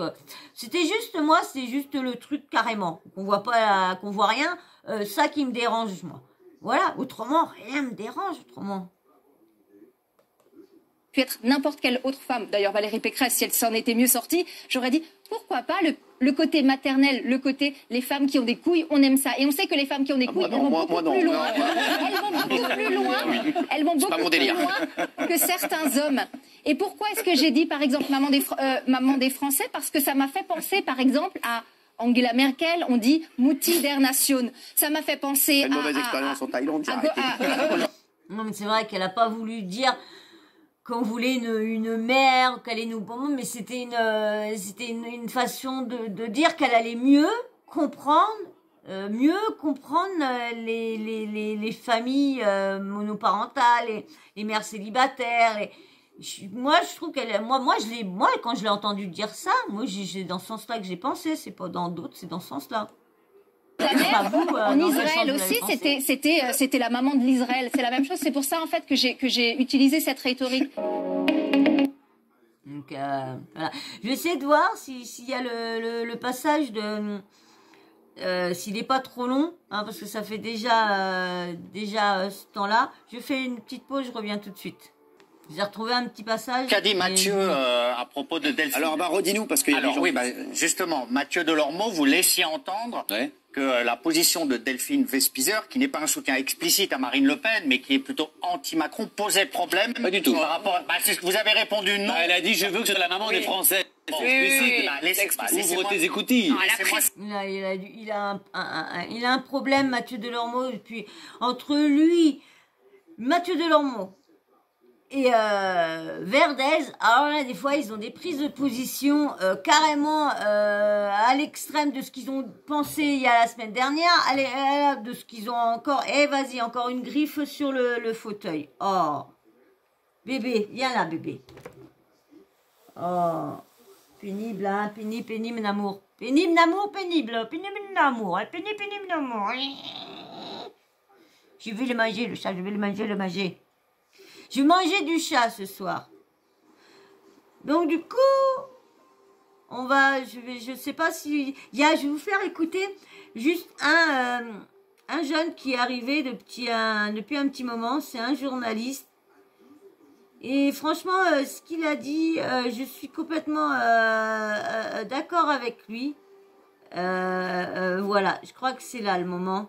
c'était juste le truc carrément qu'on voit pas, qu'on voit rien. Ça qui me dérange moi. Voilà. Autrement, rien me dérange autrement. Pu être n'importe quelle autre femme. D'ailleurs, Valérie Pécresse, si elle s'en était mieux sortie, j'aurais dit pourquoi pas le côté maternel, le côté les femmes qui ont des couilles, on aime ça. Et on sait que les femmes qui ont des couilles, elles vont beaucoup plus loin. Elles vont beaucoup plus loin que certains hommes. Et pourquoi est-ce que j'ai dit, par exemple, maman des Français? Parce que ça m'a fait penser, par exemple, à Angela Merkel, on dit Mouti der Nation. Ça m'a fait penser une mauvaise expérience en Thaïlande. Non, mais c'est vrai qu'elle a pas voulu dire qu'on voulait une mère, qu'elle allait nous... Mais c'était une façon de dire qu'elle allait mieux comprendre les familles monoparentales, les mères célibataires. Moi, je trouve moi, quand je l'ai entendu dire ça, moi, j'ai dans ce sens-là que j'ai pensé. C'est pas dans d'autres, c'est dans ce sens-là. En Israël aussi, c'était la maman de l'Israël. C'est la même chose. C'est pour ça en fait que j'ai utilisé cette rhétorique. Donc voilà. Je vais essayer de voir s'il y a le passage de s'il n'est pas trop long, hein, parce que ça fait déjà ce temps-là. Je fais une petite pause, je reviens tout de suite. J'ai retrouvé un petit passage. Qu'a dit Mathieu à propos de Delphine? Alors, redis-nous, parce que... Alors, oui, justement, Mathieu Delormeau, vous laissiez entendre que la position de Delphine Vespizer, qui n'est pas un soutien explicite à Marine Le Pen, mais qui est plutôt anti-Macron, posait problème. Pas du tout. Sur le rapport... vous avez répondu non. Elle a dit, je veux que ce soit la maman des Français. Bon, ouvre tes écoutilles. Il a un problème, Mathieu Delormeau, et puis entre lui, Mathieu Delormeau, et Verdez, alors là, des fois, ils ont des prises de position carrément à l'extrême de ce qu'ils ont pensé il y a la semaine dernière, de ce qu'ils ont encore. Vas-y, encore une griffe sur le fauteuil. Oh, bébé, viens là, bébé. Oh, pénible, hein, pénible d'amour. Pénible d'amour, pénible d'amour, pénible d'amour. Je vais le manger, le chat, je vais le manger. Je vais manger du chat ce soir. Donc du coup, je sais pas si je vais vous faire écouter juste un jeune qui est arrivé depuis un petit moment. C'est un journaliste. Et franchement, ce qu'il a dit, je suis complètement d'accord avec lui. Voilà, je crois que c'est là le moment.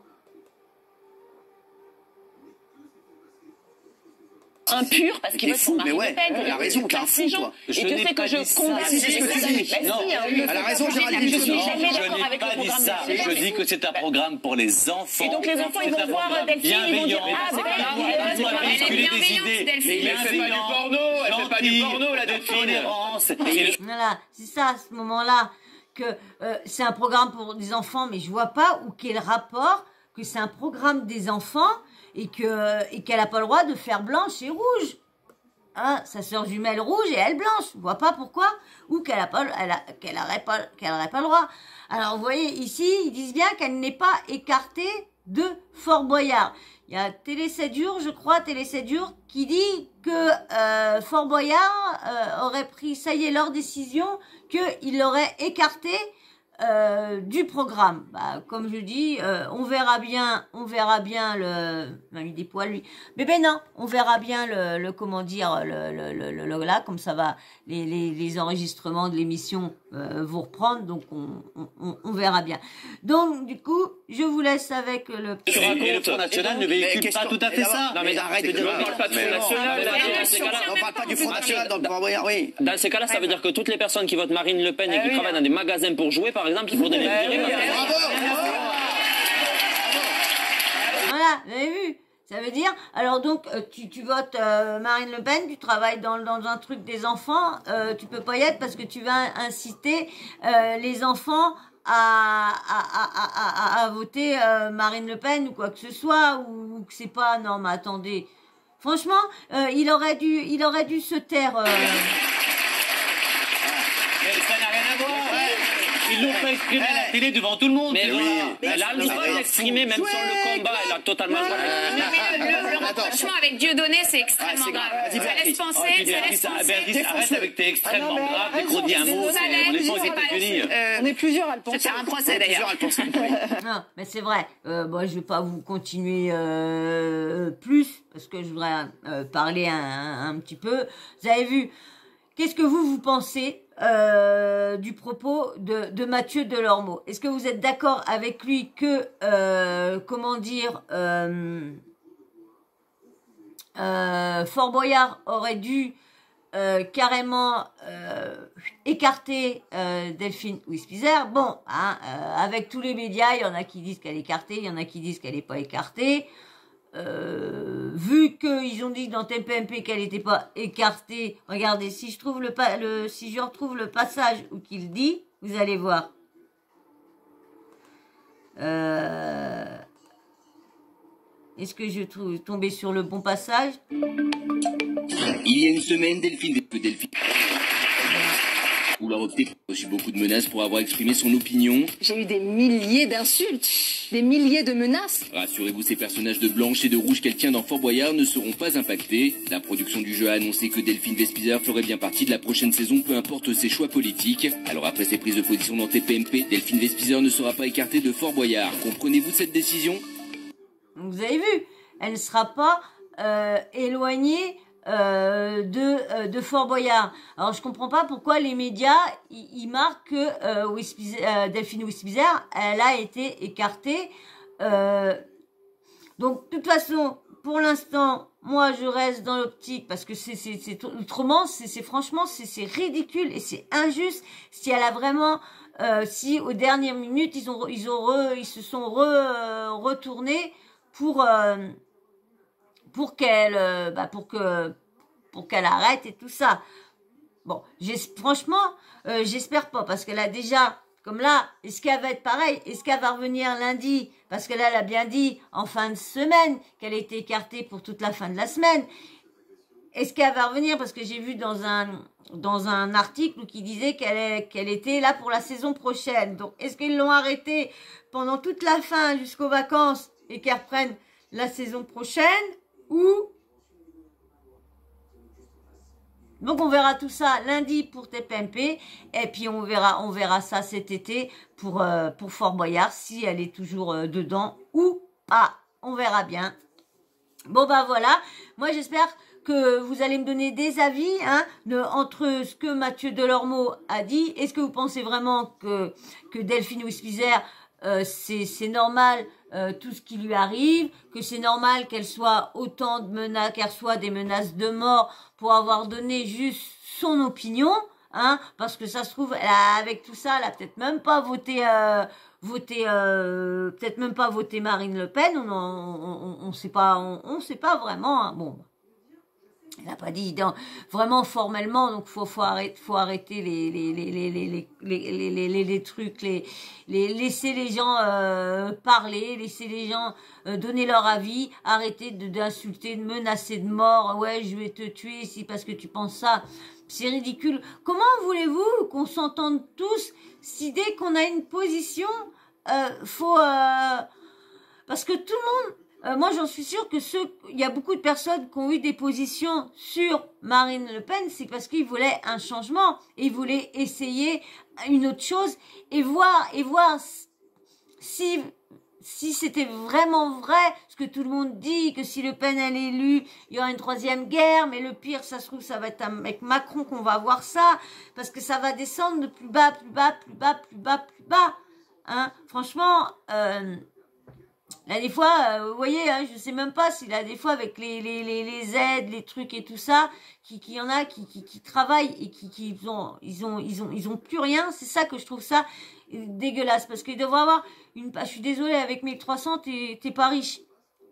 Impur parce qu'il vote pour Marine Le Pen. Elle a raison, t'es un fou, toi. Et tu sais que je condamne. C'est ce que tu dis. Non, elle a raison, Géraldine. Je n'ai pas dit ça. Je dis que c'est un programme pour les enfants. Et donc les enfants, ils vont voir Delphine, ils vont dire elle est bienveillante, mais elle fait pas du porno, elle fait pas du porno, la Delphine. Voilà, c'est ça, à ce moment-là, que c'est un programme pour des enfants, mais je vois pas où qu'est le rapport que c'est un programme des enfants et qu'elle a pas le droit de faire blanche et rouge. Hein, sa sœur jumelle rouge et elle blanche. Je vois pas pourquoi. Ou qu'elle aurait pas le droit. Alors, vous voyez, ici, ils disent bien qu'elle n'est pas écartée de Fort Boyard. Il y a Télé 7 jours, je crois, Télé 7 jours, qui dit que Fort Boyard aurait pris, ça y est, leur décision, qu'il l'aurait écarté du programme. Bah, comme je dis, on verra bien le, il des poils lui. Mais ben non, on verra bien le comment dire, le là, comme ça va, les enregistrements de l'émission vont reprendre, donc on verra bien. Donc du coup, je vous laisse avec le. Tu racontes, le Front National ne véhicule pas tout à fait ça. Non mais arrête de dire. On parle pas du Front National. On parle pas du Front National dans le Fort Boyard, oui. Dans ces cas-là, ça veut dire que toutes les personnes qui votent Marine Le Pen et qui travaillent dans des magasins pour jouer, par exemple, il faudrait les virer. Voilà, vous avez vu? Ça veut dire, alors donc, tu votes Marine Le Pen, tu travailles dans un truc des enfants, tu peux pas y être parce que tu vas inciter les enfants à voter Marine Le Pen ou quoi que ce soit, ou que c'est pas, non mais attendez, franchement, il aurait dû se taire. Mais ça n'a rien à voir. Ils l'ont pas exprimé à la télé devant tout le monde. Mais oui. Elle a le droit de l'exprimer, même sans le combat. Elle a totalement le droit. Le rapprochement avec Dieudonné, c'est extrêmement grave. Ça laisse penser, arrête avec tes extrêmement graves, tes gros diamants. On est pas aux États-Unis. On est plusieurs à le penser. C'est un procès d'ailleurs. Non, mais c'est vrai. Bon, je vais pas vous continuer plus parce que je voudrais parler un petit peu. Vous avez vu. Qu'est-ce que vous pensez du propos de Mathieu Delormeau? Est-ce que vous êtes d'accord avec lui que, Fort Boyard aurait dû carrément écarter Delphine Wispizer? Bon, hein, avec tous les médias, il y en a qui disent qu'elle est écartée, il y en a qui disent qu'elle n'est pas écartée. Vu qu'ils ont dit dans TPMP qu'elle n'était pas écartée, regardez, si je retrouve le passage où qu'il dit, vous allez voir. Est-ce que je trouve tombé sur le bon passage? Il y a une semaine, Delphine vouloir opter pour reçu beaucoup de menaces pour avoir exprimé son opinion. J'ai eu des milliers d'insultes, des milliers de menaces. Rassurez-vous, ces personnages de blanche et de rouge qu'elle tient dans Fort Boyard ne seront pas impactés. La production du jeu a annoncé que Delphine Vespizer ferait bien partie de la prochaine saison, peu importe ses choix politiques. Alors après ses prises de position dans TPMP, Delphine Vespizer ne sera pas écartée de Fort Boyard. Comprenez-vous cette décision? Vous avez vu, elle ne sera pas éloignée de Fort Boyard. Alors je comprends pas pourquoi les médias ils marquent que Delphine Wispizer elle a été écartée. Donc de toute façon, pour l'instant, moi je reste dans l'optique parce que c'est autrement franchement c'est ridicule et c'est injuste. Si elle a vraiment si aux dernières minutes ils se sont retournés pour qu'elle arrête et tout ça. Bon, franchement, j'espère pas parce qu'elle a déjà, comme là, est-ce qu'elle va être pareil? Est-ce qu'elle va revenir lundi? Parce que là, elle a bien dit en fin de semaine qu'elle était écartée pour toute la fin de la semaine. Est-ce qu'elle va revenir? Parce que j'ai vu dans un article qui disait qu'elle était là pour la saison prochaine. Donc, est-ce qu'ils l'ont arrêtée pendant toute la fin jusqu'aux vacances et qu'elle reprenne la saison prochaine ou... Donc on verra tout ça lundi pour TPMP et puis on verra ça cet été pour Fort Boyard si elle est toujours dedans ou pas. On verra bien. Bon bah voilà, moi j'espère que vous allez me donner des avis entre ce que Mathieu Delormeau a dit. Est-ce que vous pensez vraiment que Delphine Wispizer c'est normal tout ce qui lui arrive, que c'est normal qu'elle soit autant de menaces, qu'elle reçoit des menaces de mort pour avoir donné juste son opinion, parce que ça se trouve, avec tout ça, elle a peut-être même pas voté Marine Le Pen, on sait pas vraiment, bon. Elle n'a pas dit vraiment formellement, donc faut arrêter les trucs, laisser les gens parler, laisser les gens donner leur avis, arrêter d'insulter, de menacer de mort. Ouais, je vais te tuer ici parce que tu penses ça. C'est ridicule. Comment voulez-vous qu'on s'entende tous si dès qu'on a une position, parce que tout le monde. moi j'en suis sûre que il y a beaucoup de personnes qui ont eu des positions sur Marine Le Pen, c'est parce qu'ils voulaient un changement, et ils voulaient essayer une autre chose, et voir si c'était vraiment vrai, ce que tout le monde dit, que si Le Pen elle est élue, il y aura une troisième guerre, mais le pire, ça se trouve, ça va être avec Macron qu'on va voir ça, parce que ça va descendre de plus bas, plus bas, plus bas, plus bas, plus bas. Hein, franchement, là, des fois, vous voyez, hein, je sais même pas si là, des fois, avec les aides, les trucs et tout ça, qu'il y en a qui travaillent et ils ont plus rien. C'est ça que je trouve ça dégueulasse, parce qu'ils devraient avoir je suis désolée, avec 1300, t'es pas riche.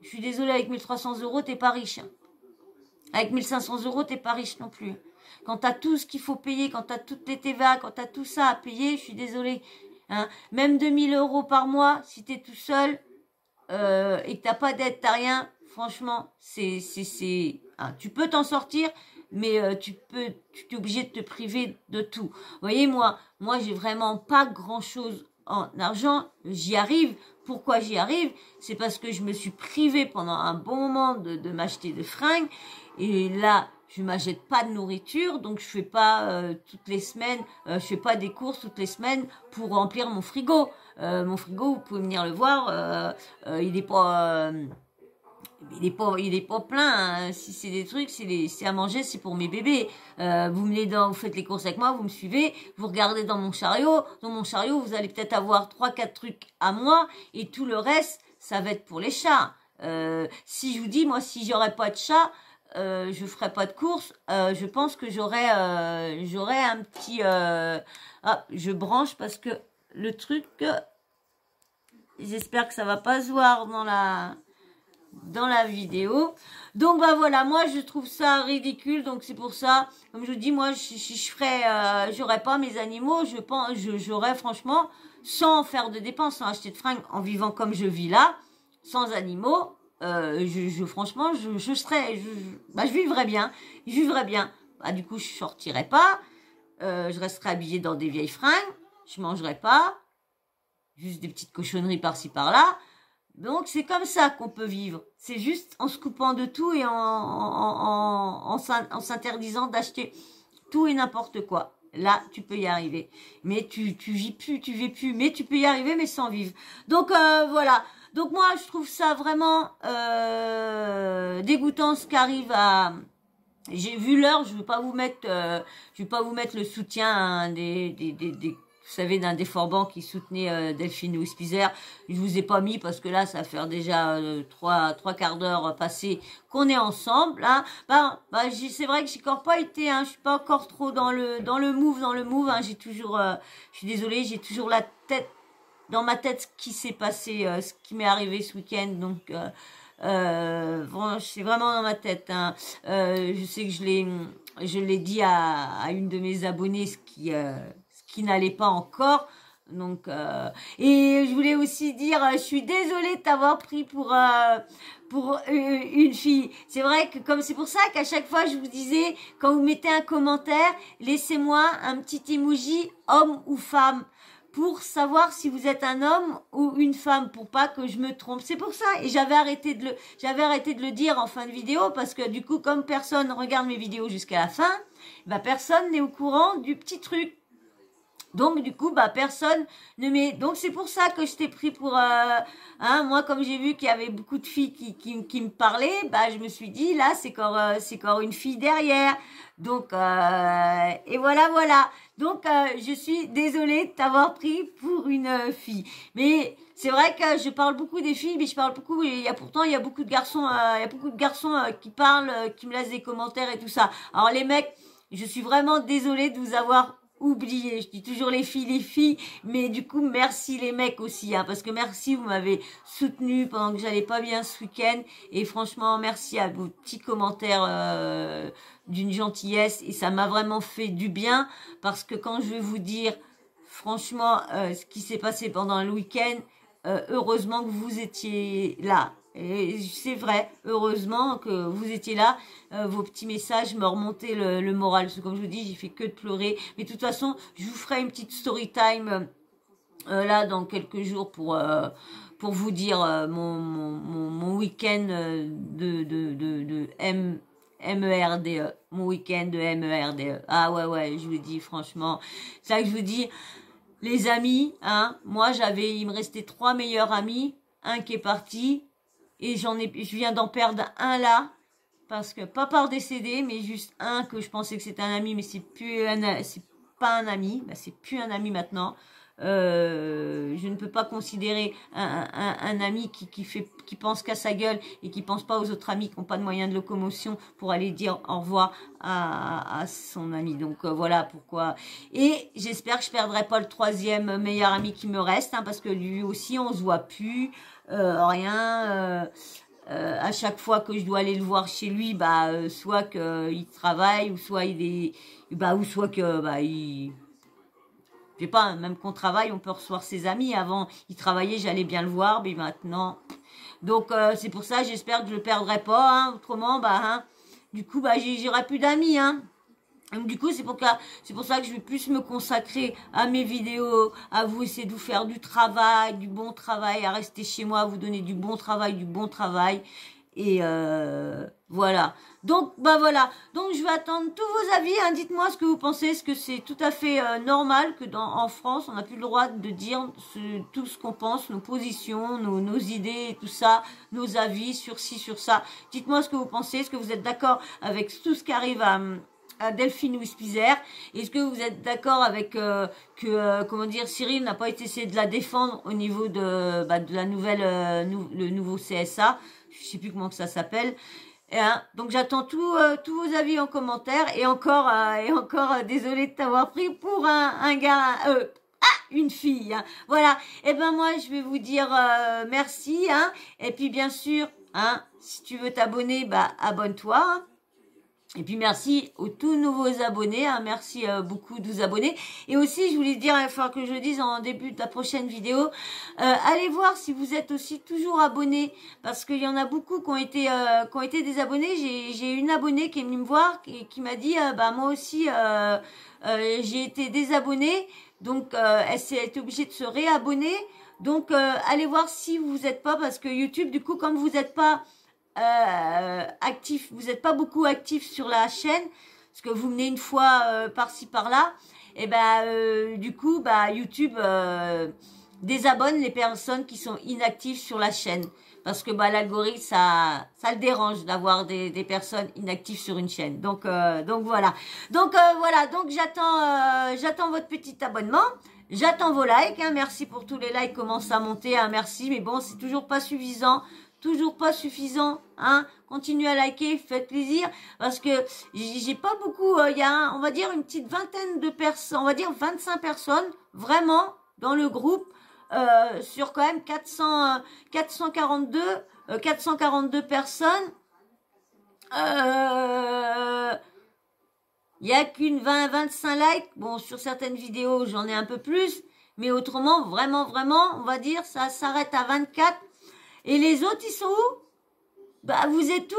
Je suis désolée, avec 1300 euros, t'es pas riche. Avec 1500 euros, t'es pas riche non plus. Quand t'as tout ce qu'il faut payer, quand t'as toutes les TVA, quand t'as tout ça à payer, je suis désolée. Hein. Même 2000 euros par mois, si t'es tout seul, et que t'as pas d'aide, t'as rien, franchement, hein, tu peux t'en sortir, mais tu es obligé de te priver de tout. Vous voyez, moi, j'ai vraiment pas grand chose en argent, j'y arrive. Pourquoi j'y arrive? C'est parce que je me suis privée pendant un bon moment de m'acheter de fringues, et là, je m'achète pas de nourriture, donc je fais pas toutes les semaines, je fais pas des courses toutes les semaines pour remplir mon frigo. Mon frigo, vous pouvez venir le voir, il est pas plein. Hein. Si c'est des trucs, c'est à manger, c'est pour mes bébés. Vous faites les courses avec moi, vous me suivez, vous regardez dans mon chariot. Dans mon chariot, vous allez peut-être avoir 3-4 trucs à moi, et tout le reste, ça va être pour les chats. Si je vous dis, moi, si j'aurais pas de chat, je ferais pas de courses. Je pense que j'aurais un petit. Je branche parce que le truc, j'espère que ça va pas se voir dans la vidéo. Donc bah voilà, moi je trouve ça ridicule, donc c'est pour ça, comme je vous dis, moi si je ferais, j'aurais pas mes animaux, j'aurais franchement, sans faire de dépenses, sans acheter de fringues, en vivant comme je vis là, sans animaux, franchement, je vivrais bien, Bah, du coup, je sortirais pas, je resterais habillée dans des vieilles fringues, je mangerais pas, juste des petites cochonneries par-ci par-là. Donc c'est comme ça qu'on peut vivre. C'est juste en se coupant de tout et en s'interdisant d'acheter tout et n'importe quoi. Là, tu peux y arriver. Mais tu vis plus. Mais tu peux y arriver, mais sans vivre. Donc voilà. Donc moi, je trouve ça vraiment dégoûtant ce qui arrive à. J'ai vu l'heure. Je veux pas vous mettre le soutien hein, vous savez, d'un des forbans qui soutenait Delphine Westphieser. Je vous ai pas mis parce que là, ça fait déjà trois quarts d'heure passés qu'on est ensemble. Hein. C'est vrai que j'ai encore pas été, hein, je suis pas encore trop dans le move. Hein. J'ai toujours, je suis désolée, j'ai toujours dans ma tête ce qui s'est passé, ce qui m'est arrivé ce week-end. Donc, c'est vraiment dans ma tête. Hein. Je sais que je l'ai dit à une de mes abonnées, ce qui n'allait pas encore. Donc et je voulais aussi dire, je suis désolée de t'avoir pris pour une fille. C'est vrai que c'est pour ça qu'à chaque fois je vous disais, quand vous mettez un commentaire, laissez-moi un petit emoji homme ou femme pour savoir si vous êtes un homme ou une femme, pour pas que je me trompe. C'est pour ça. Et j'avais arrêté de le dire en fin de vidéo, parce que du coup, comme personne regarde mes vidéos jusqu'à la fin, bah personne n'est au courant du petit truc. Donc du coup, bah personne ne met. Donc c'est pour ça que je t'ai pris pour moi, comme j'ai vu qu'il y avait beaucoup de filles qui me parlaient, bah je me suis dit là c'est encore une fille derrière. Donc et voilà. Donc je suis désolée de t'avoir pris pour une fille. Mais c'est vrai que je parle beaucoup des filles, mais je parle beaucoup. Il y a beaucoup de garçons, qui parlent, qui me laissent des commentaires et tout ça. Alors les mecs, je suis vraiment désolée de vous avoir oublié. Je dis toujours les filles, mais du coup merci les mecs aussi, hein, parce que merci, vous m'avez soutenu pendant que j'allais pas bien ce week-end, et franchement merci à vos petits commentaires d'une gentillesse, et ça m'a vraiment fait du bien, parce que quand je vais vous dire franchement ce qui s'est passé pendant le week-end, heureusement que vous étiez là. Et c'est vrai, heureusement que vous étiez là, vos petits messages me remontaient le moral, parce que comme je vous dis, j'ai fait que de pleurer, mais de toute façon, je vous ferai une petite story time là dans quelques jours pour vous dire mon week-end de MERDE, mon week-end de MERDE. Ah ouais, je vous dis franchement, c'est ça que je vous dis, les amis, hein, moi il me restait 3 meilleurs amis, un qui est parti, et je viens d'en perdre un là, parce que, pas par décédé, mais juste un que je pensais que c'était un ami, mais c'est pas un ami, bah, c'est plus un ami maintenant. Je ne peux pas considérer un ami qui pense qu'à sa gueule et qui pense pas aux autres amis qui n'ont pas de moyens de locomotion pour aller dire au revoir à son ami. Donc voilà pourquoi. Et j'espère que je perdrai pas le 3e meilleur ami qui me reste, hein, parce que lui aussi on se voit plus, rien. À chaque fois que je dois aller le voir chez lui, bah soit qu'il travaille ou soit il je sais pas, même qu'on travaille, on peut recevoir ses amis. Avant, il travaillait, j'allais bien le voir, mais maintenant. Donc, c'est pour ça, j'espère que je le perdrai pas, hein. Autrement, du coup, j'aurai plus d'amis, hein. Donc, du coup, c'est pour ça que je vais plus me consacrer à mes vidéos, à vous essayer de vous faire du travail, du bon travail, à rester chez moi, à vous donner du bon travail. Et voilà. Donc voilà. Donc je vais attendre tous vos avis. Hein. Dites-moi ce que vous pensez. Est-ce que c'est tout à fait normal que en France, on n'a plus le droit de dire tout ce qu'on pense, nos positions, nos idées, tout ça, nos avis sur ci, sur ça. Dites-moi ce que vous pensez. Est-ce que vous êtes d'accord avec tout ce qui arrive à Delphine Vespizer? Est-ce que vous êtes d'accord avec comment dire, Cyril n'a pas essayé de la défendre au niveau de la nouvelle le nouveau CSA, je sais plus comment que ça s'appelle. Donc j'attends tous vos avis en commentaire, et encore désolé de t'avoir pris pour un gars, une fille, hein. Voilà. Et ben moi je vais vous dire merci, hein. Et puis bien sûr, hein, si tu veux t'abonner, abonne-toi, hein. Et puis merci aux tous nouveaux abonnés, hein. Merci beaucoup de vous abonner. Et aussi, je voulais dire, il va falloir que je le dise en début de la prochaine vidéo, allez voir si vous êtes aussi toujours abonnés, parce qu'il y en a beaucoup qui ont été désabonnés. J'ai une abonnée qui est venue me voir et qui m'a dit, moi aussi j'ai été désabonnée, donc elle été obligée de se réabonner. Donc allez voir si vous n'êtes pas, parce que YouTube, du coup, comme vous n'êtes pas actif, vous n'êtes pas beaucoup actif sur la chaîne, parce que vous venez une fois par-ci par-là, et du coup YouTube désabonne les personnes qui sont inactives sur la chaîne, parce que l'algorithme ça le dérange d'avoir des personnes inactives sur une chaîne. Donc voilà. Donc j'attends votre petit abonnement. J'attends vos likes, hein. Merci pour tous les likes, commencent à monter, hein. Merci, mais bon, c'est toujours pas suffisant. Toujours pas suffisant, hein. Continuez à liker, faites plaisir, parce que j'ai pas beaucoup, il y a on va dire une petite vingtaine de personnes, on va dire 25 personnes vraiment dans le groupe, sur quand même 442 personnes. Il y a qu'une 25 likes. Bon, sur certaines vidéos, j'en ai un peu plus, mais autrement, vraiment, on va dire, ça s'arrête à 24. Et les autres, ils sont où? Vous êtes où,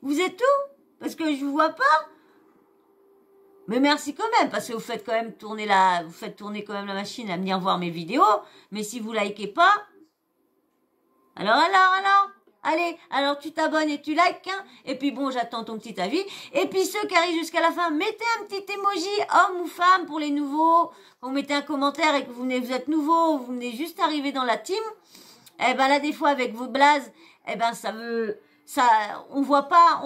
vous? Vous êtes où? Parce que je vous vois pas. Mais merci quand même, parce que vous faites quand même tourner quand même la machine à venir voir mes vidéos. Mais si vous likez pas, alors. Allez, alors tu t'abonnes et tu likes, hein. Et puis bon, j'attends ton petit avis. Et puis ceux qui arrivent jusqu'à la fin, mettez un petit emoji, homme ou femme, pour les nouveaux. Vous mettez un commentaire et que vous êtes nouveau, vous venez juste arriver dans la team. Là, des fois, avec votre blaze, on voit pas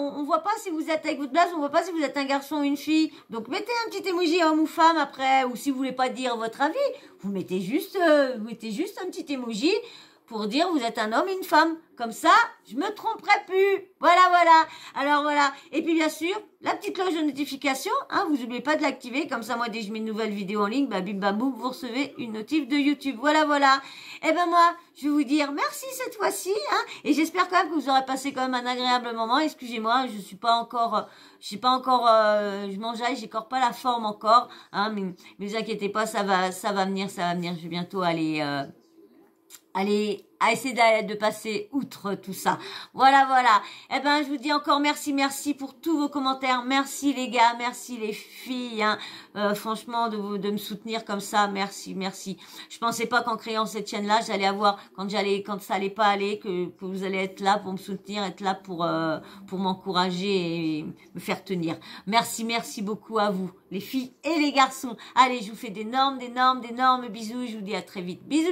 si vous êtes avec votre blaze, on voit pas si vous êtes un garçon ou une fille. Donc, mettez un petit emoji, homme ou femme, après, ou si vous voulez pas dire votre avis, vous mettez juste un petit emoji pour dire vous êtes un homme et une femme. Comme ça, je me tromperai plus. Voilà. Alors voilà. Et puis bien sûr, la petite cloche de notification, hein, vous n'oubliez pas de l'activer. Comme ça, moi, dès que je mets une nouvelle vidéo en ligne, bim bam boum, vous recevez une notif de YouTube. Voilà. Et moi, je vais vous dire merci cette fois-ci, hein, et j'espère quand même que vous aurez passé quand même un agréable moment. Excusez-moi, je mangeais, j'ai encore pas la forme encore, hein, mais vous inquiétez pas, ça va venir. Je vais bientôt aller allez, à essayer de passer outre tout ça. Voilà, voilà. Eh ben, je vous dis encore merci pour tous vos commentaires. Merci les gars, merci les filles. Hein. Franchement, de me soutenir comme ça, merci. Je pensais pas qu'en créant cette chaîne-là, j'allais avoir, quand ça allait pas aller, que vous allez être là pour me soutenir, être là pour m'encourager et me faire tenir. Merci beaucoup à vous, les filles et les garçons. Allez, je vous fais d'énormes bisous. Je vous dis à très vite. Bisous.